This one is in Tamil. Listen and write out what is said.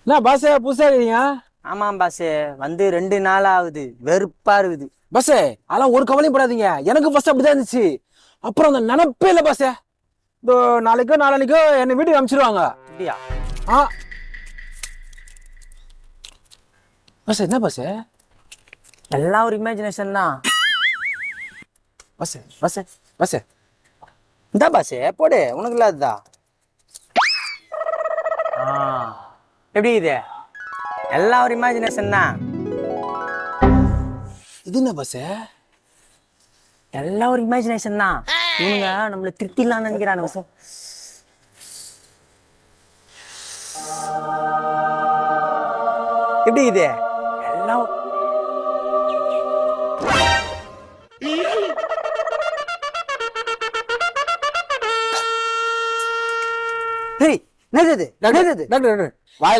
என்ன பாஸ் புதுசா இருக்கீங்க? ஆமாம் பாசே, வந்து 2 நாள் ஆகுது. வெறுப்பா இருக்குது. பஸ் அதெல்லாம் ஒரு கவலையும் படாதீங்க. எனக்கு ஃபர்ஸ்ட் அப்படிதான் இருந்துச்சு. அப்புறம் அந்த நினப்பே இல்லை பாஸ். இந்த நாளைக்கோ நாளானிக்கோ என்னை வீட்டுக்கு அனுப்பிச்சிருவாங்க. அப்படியா? ஆ பஸ் என்ன பஸ்? எல்லாம் ஒரு இமேஜினேஷன் தான். பஸ் பஸ் பஸ் இந்த பாசே போடு, உனக்கு இல்லாததா? எப்படி இது? எல்லாம் ஒரு இமேஜினேஷன் தான். இது என்ன பஸ்? எல்லாம் ஒரு இமேஜினேஷன் தான். இவனுங்க நம்மள திருத்திடலாம்னு நினைக்கிறானுங்க சார். எப்படி இது? எல்லாம் என்னது? டாக்டர் வாயில